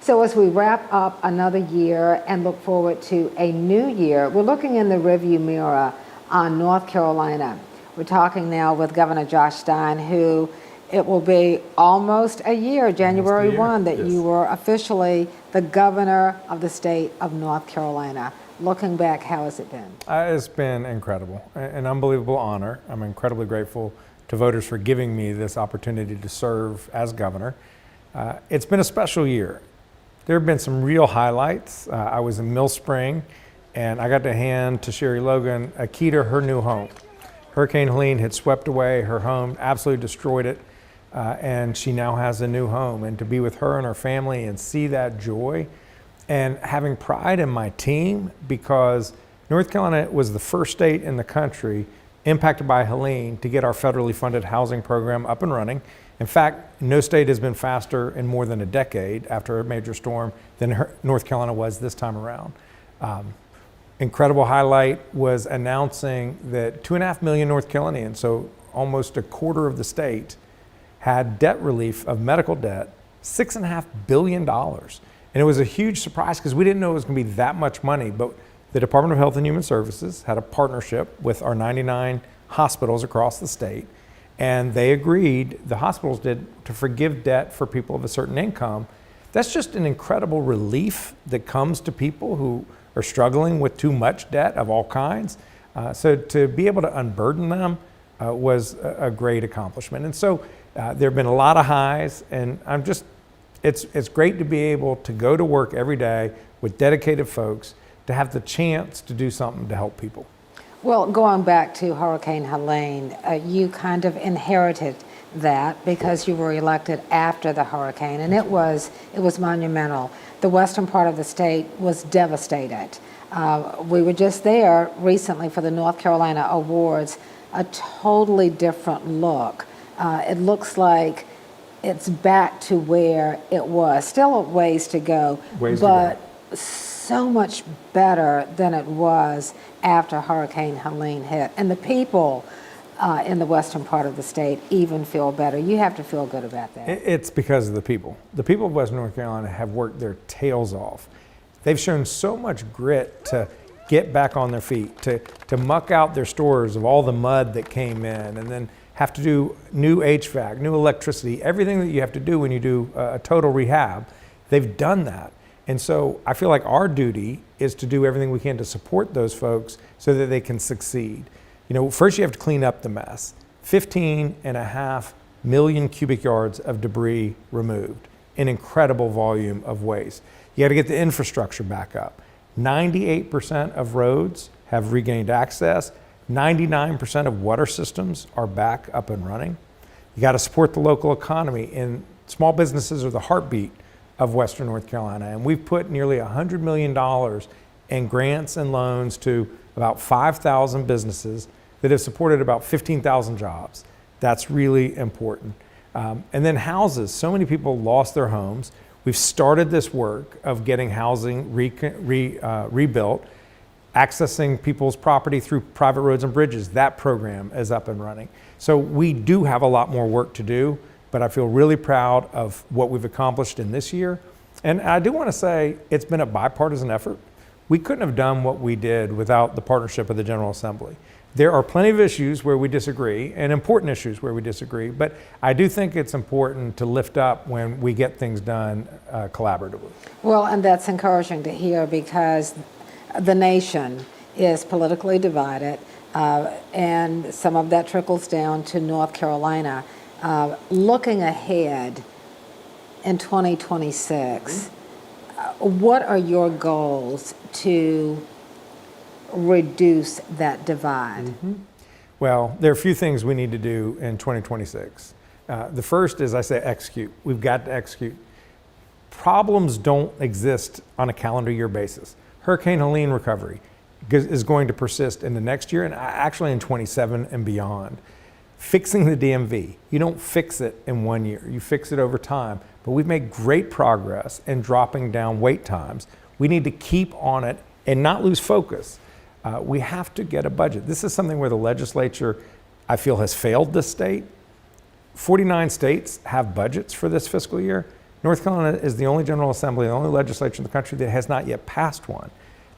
So as we wrap up another year and look forward to a new year, we're looking in the rearview mirror on North Carolina. We're talking now with Governor Josh Stein, who it will be almost a year, January 1, that you were officially the governor of the state of North Carolina. Looking back, how has it been? It's been incredible, an unbelievable honor. I'm incredibly grateful to voters for giving me this opportunity to serve as governor. It's been a special year. There have been some real highlights. I was in Mill Spring, and I got to hand to Sherry Logan a key to her new home. Hurricane Helene had swept away her home, absolutely destroyed it, and she now has a new home. And to be with her and her family and see that joy, and having pride in my team, because North Carolina was the first state in the country impacted by Helene to get our federally funded housing program up and running. In fact, no state has been faster in more than a decade after a major storm than North Carolina was this time around. Incredible highlight was announcing that 2.5 million North Carolinians, so almost a quarter of the state, had debt relief of medical debt, $6.5 billion. And it was a huge surprise because we didn't know it was going to be that much money, but the Department of Health and Human Services had a partnership with our 99 hospitals across the state, and they agreed, the hospitals did, to forgive debt for people of a certain income. That's just an incredible relief that comes to people who are struggling with too much debt of all kinds. So to be able to unburden them was a great accomplishment. And so there have been a lot of highs, and it's great to be able to go to work every day with dedicated folks to have the chance to do something to help people. Well, going back to Hurricane Helene, you kind of inherited that because you were elected after the hurricane, and it was monumental. The western part of the state was devastated. We were just there recently for the North Carolina Awards, a totally different look. It looks like it's back to where it was. Still a ways to go, but so much better than it was after Hurricane Helene hit. And the people in the western part of the state even feel better. You have to feel good about that. It's because of the people. The people of Western North Carolina have worked their tails off. They've shown so much grit to get back on their feet, to muck out their stores of all the mud that came in, and then have to do new HVAC, new electricity, everything that you have to do when you do a total rehab. They've done that. And so I feel like our duty is to do everything we can to support those folks so that they can succeed. You know, first you have to clean up the mess. 15.5 million cubic yards of debris removed, an incredible volume of waste. You got to get the infrastructure back up. 98% of roads have regained access. 99% of water systems are back up and running. You got to support the local economy, and small businesses are the heartbeat of Western North Carolina. And we've put nearly $100 million in grants and loans to about 5,000 businesses that have supported about 15,000 jobs. That's really important. And then houses. So many people lost their homes. We've started this work of getting housing rebuilt, accessing people's property through private roads and bridges. That program is up and running. So we do have a lot more work to do, but I feel really proud of what we've accomplished in this year. And I do want to say it's been a bipartisan effort. We couldn't have done what we did without the partnership of the General Assembly. There are plenty of issues where we disagree and important issues where we disagree, but I do think it's important to lift up when we get things done collaboratively. Well, and that's encouraging to hear because the nation is politically divided, and some of that trickles down to North Carolina. Looking ahead in 2026, what are your goals to reduce that divide? Well, there are a few things we need to do in 2026. The first is, I say, execute. We've got to execute. Problems don't exist on a calendar year basis. Hurricane Helene recovery is going to persist in the next year and actually in 27 and beyond. Fixing the DMV, you don't fix it in 1 year, you fix it over time. But we've made great progress in dropping down wait times. We need to keep on it and not lose focus. We have to get a budget. This is something where the legislature, I feel, has failed this state. 49 states have budgets for this fiscal year. North Carolina is the only General Assembly, the only legislature in the country that has not yet passed one.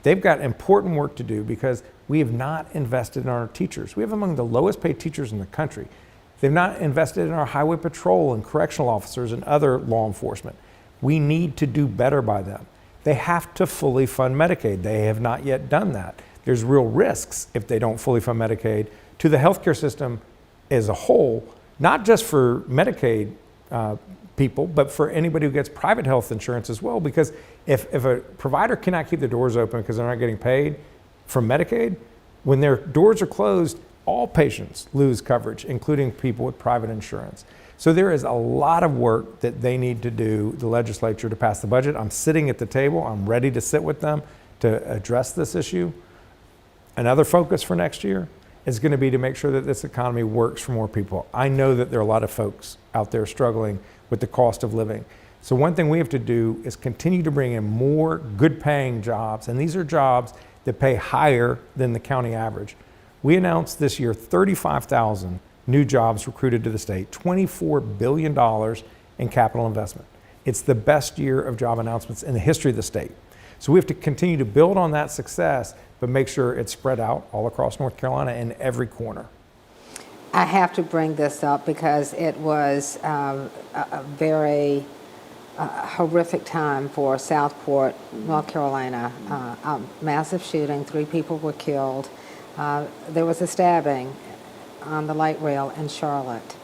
They've got important work to do because we have not invested in our teachers. We have among the lowest paid teachers in the country. They've not invested in our highway patrol and correctional officers and other law enforcement. We need to do better by them. They have to fully fund Medicaid. They have not yet done that. There's real risks if they don't fully fund Medicaid to the healthcare system as a whole, not just for Medicaid people, but for anybody who gets private health insurance as well. Because if a provider cannot keep their doors open because they're not getting paid from Medicaid, when their doors are closed, all patients lose coverage, including people with private insurance. So there is a lot of work that they need to do, the legislature, to pass the budget. I'm sitting at the table. I'm ready to sit with them to address this issue. Another focus for next year is going to be to make sure that this economy works for more people. I know that there are a lot of folks out there struggling with the cost of living. So one thing we have to do is continue to bring in more good paying jobs. And these are jobs that pay higher than the county average. We announced this year 35,000 new jobs recruited to the state, $24 billion in capital investment. It's the best year of job announcements in the history of the state. So we have to continue to build on that success, but make sure it's spread out all across North Carolina in every corner. I have to bring this up because it was a very horrific time for Southport, North Carolina. A massive shooting, 3 people were killed. There was a stabbing on the light rail in Charlotte.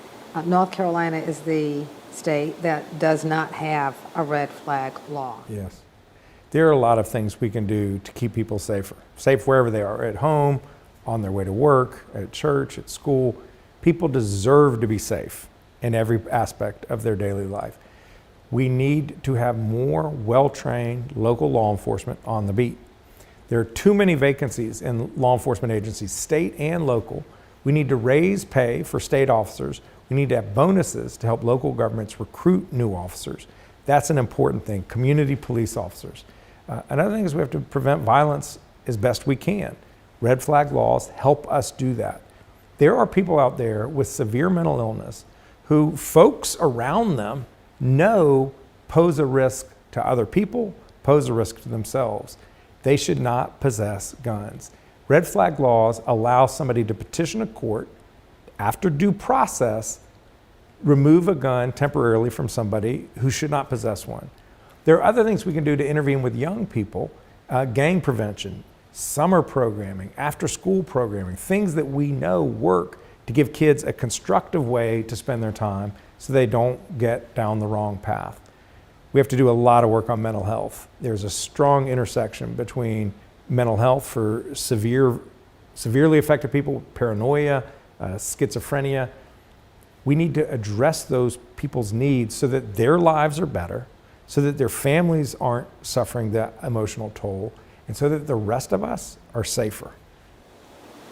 North Carolina is the state that does not have a red flag law. Yes. There are a lot of things we can do to keep people safer, safe wherever they are, at home, on their way to work, at church, at school. People deserve to be safe in every aspect of their daily life. We need to have more well-trained local law enforcement on the beat. There are too many vacancies in law enforcement agencies, state and local. We need to raise pay for state officers. We need to have bonuses to help local governments recruit new officers. That's an important thing. Community police officers. Another thing is we have to prevent violence as best we can. Red flag laws help us do that. There are people out there with severe mental illness who folks around them know pose a risk to other people, pose a risk to themselves. They should not possess guns. Red flag laws allow somebody to petition a court after due process, remove a gun temporarily from somebody who should not possess one. There are other things we can do to intervene with young people, gang prevention, summer programming, after school programming, things that we know work to give kids a constructive way to spend their time so they don't get down the wrong path. We have to do a lot of work on mental health. There's a strong intersection between mental health for severely affected people, paranoia, schizophrenia. We need to address those people's needs so that their lives are better, so that their families aren't suffering that emotional toll, and so that the rest of us are safer.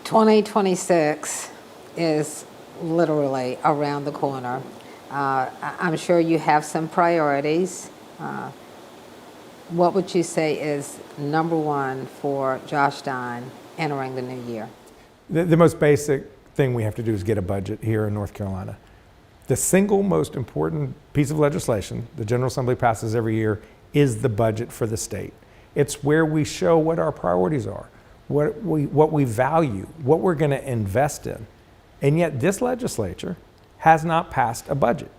2026 is literally around the corner. I'm sure you have some priorities. What would you say is number one for Josh Stein entering the new year? The most basic thing we have to do is get a budget here in North Carolina. The single most important piece of legislation the General Assembly passes every year is the budget for the state. It's where we show what our priorities are, what we value, what we're going to invest in. And yet this legislature has not passed a budget.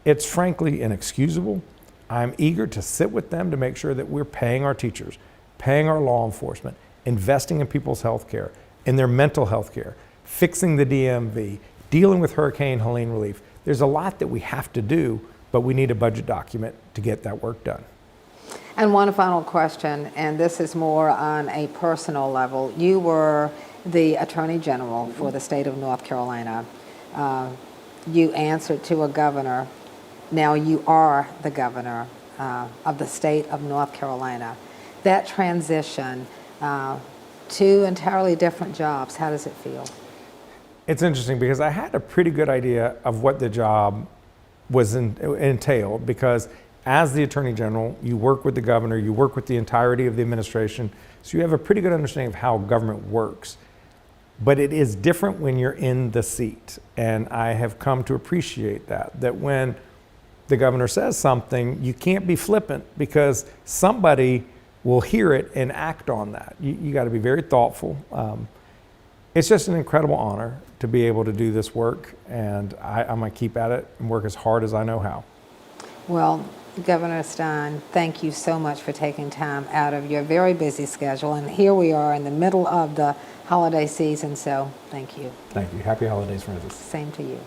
It's frankly inexcusable. I'm eager to sit with them to make sure that we're paying our teachers, paying our law enforcement, investing in people's health care, in their mental health care, fixing the DMV, dealing with Hurricane Helene relief. There's a lot that we have to do, but we need a budget document to get that work done. And one final question, and this is more on a personal level. You were the Attorney General for the state of North Carolina. You answered to a governor. Now you are the governor of the state of North Carolina. That transition, two entirely different jobs, how does it feel? It's interesting because I had a pretty good idea of what the job was entailed, because as the Attorney General, you work with the governor, you work with the entirety of the administration, so you have a pretty good understanding of how government works. But it is different when you're in the seat, and I have come to appreciate that when the governor says something, you can't be flippant because somebody will hear it and act on that. You got to be very thoughtful. It's just an incredible honor to be able to do this work, and I'm going to keep at it and work as hard as I know how. Well, Governor Stein, thank you so much for taking time out of your very busy schedule. And here we are in the middle of the holiday season, so thank you. Thank you. Happy holidays, Francis. Same to you.